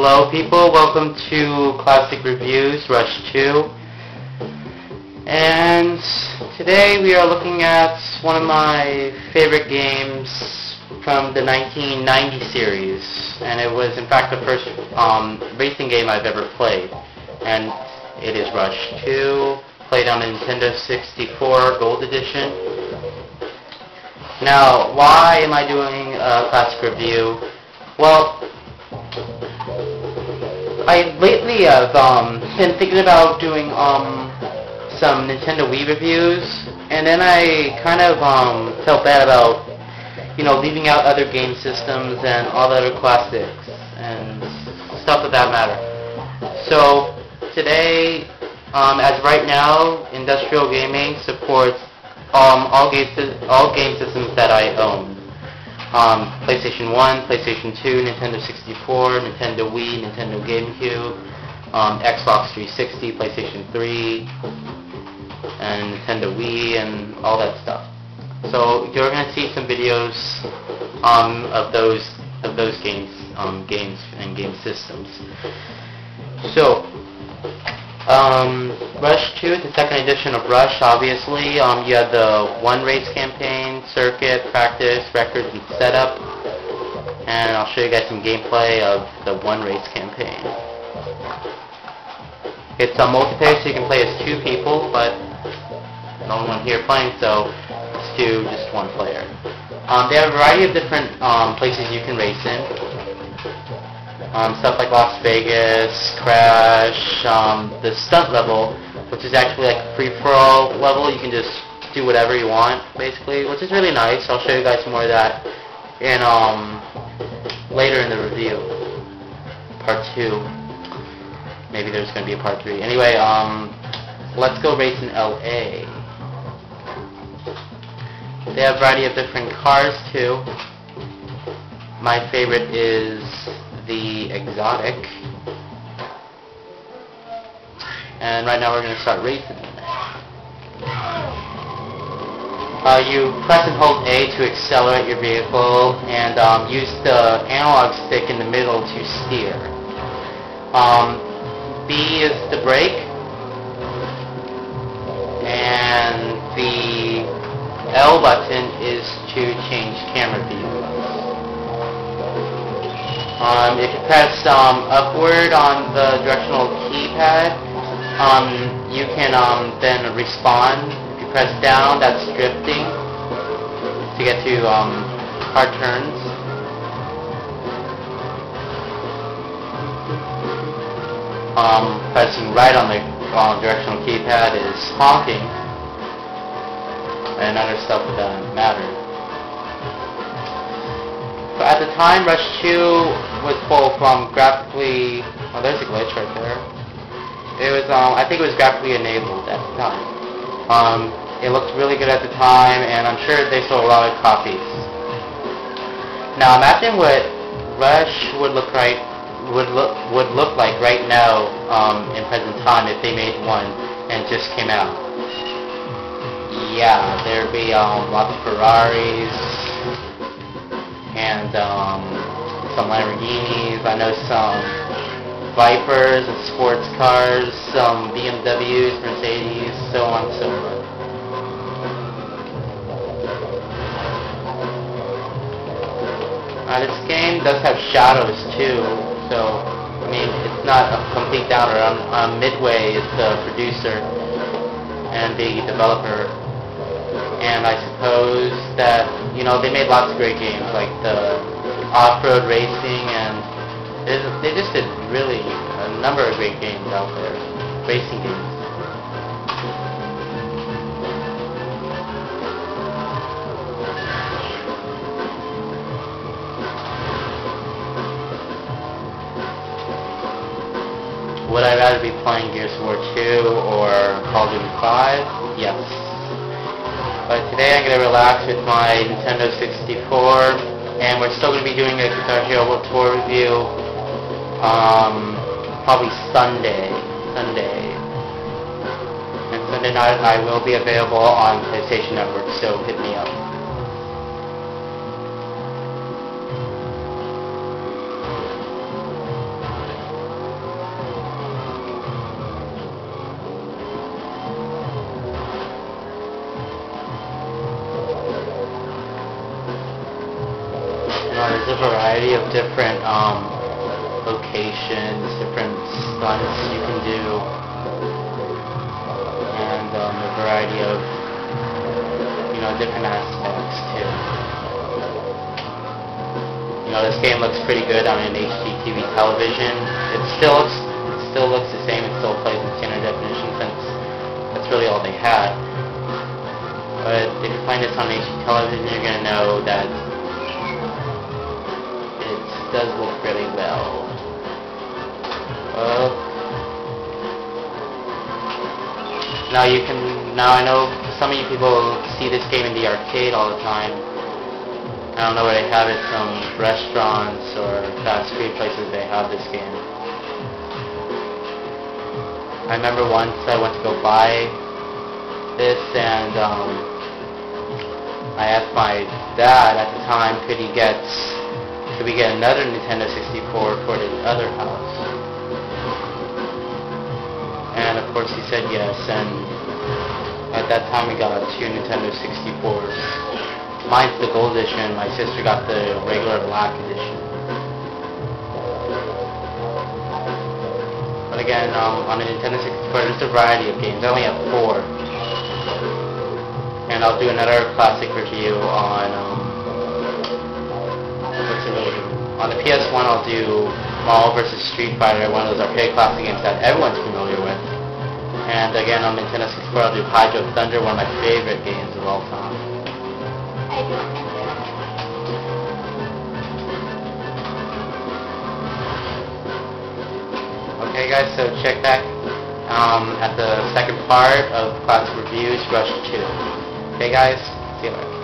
Hello people, welcome to Classic Reviews, Rush 2. And today we are looking at one of my favorite games from the 1990 series. And it was in fact the first racing game I've ever played. And it is Rush 2, played on the Nintendo 64 Gold Edition. Now, why am I doing a classic review? Well, I lately have been thinking about doing some Nintendo Wii reviews, and then I kind of felt bad about, leaving out other game systems and all the other classics and stuff of that matter. So today, as right now, Industrial Gaming supports all game systems that I own. PlayStation 1, PlayStation 2, Nintendo 64, Nintendo Wii, Nintendo GameCube, Xbox 360, PlayStation 3, and Nintendo Wii, and all that stuff. So you're going to see some videos of those games and game systems. So Rush 2 is the second edition of Rush, obviously. You have the one race campaign, circuit, practice, records, and setup. And I'll show you guys some gameplay of the one race campaign. It's a multiplayer, so you can play as two people, but no one here playing, so let's do just one player. They have a variety of different places you can race in. Stuff like Las Vegas, Crash, the stunt level, which is actually like a free-for-all level. You can just do whatever you want, basically, which is really nice. I'll show you guys some more of that in later in the review, part 2. Maybe there's going to be a part 3. Anyway, let's go race in LA. They have a variety of different cars too. My favorite is the Exotic. And right now we're going to start racing. You press and hold A to accelerate your vehicle, and use the analog stick in the middle to steer. B is the brake, and the L button is to change camera view. If you press upward on the directional keypad, you can then respawn. If you press down, that's drifting to get to hard turns. Pressing right on the directional keypad is honking, and other stuff that doesn't matter. But at the time, Rush 2 was both graphically... Oh, there's a glitch right there. It was, I think it was graphically enabled at the time. It looked really good at the time, and I'm sure they sold a lot of copies. Now, imagine what Rush would look like right now in present time if they made one and just came out. Yeah, there'd be lots of Ferraris and some Lamborghinis. I know some Vipers and sports cars, some BMWs, Mercedes, so on and so forth. This game does have shadows too, so I mean it's not a complete downer. Midway is the producer and the developer. And I suppose that, they made lots of great games, like the off-road racing, and they just did really a number of great games out there, racing games. Would I rather be playing Gears of War 2 or Call of Duty 5? Yes. But today I'm going to relax with my Nintendo 64, and we're still going to be doing a Guitar Hero Tour review, probably Sunday. And Sunday night I will be available on PlayStation Network, so hit me up. There's a variety of different locations, different stunts you can do, and a variety of different aspects too. This game looks pretty good on an HD TV television. It still looks the same. It still plays in standard definition since that's really all they had. But if you find this on HD television, you're gonna know that it does look really well. Now I know some of you people see this game in the arcade all the time. I don't know where they have it, some restaurants or fast food places they have this game. I remember once I went to go buy this and I asked my dad at the time, could we get another Nintendo 64 for the other house? And of course he said yes, and at that time we got 2 Nintendo 64s. Mine's the gold edition, my sister got the regular black edition. But again, on the Nintendo 64 there's a variety of games. I only have 4. And I'll do another classic review on, on the PS1 I'll do Mario vs. Street Fighter, one of those arcade classic games that everyone's familiar with. And again, on Nintendo 64 I'll do Hydro Thunder, one of my favorite games of all time. Okay guys, so check back at the second part of Classic Reviews, Rush 2. Okay guys, see you later.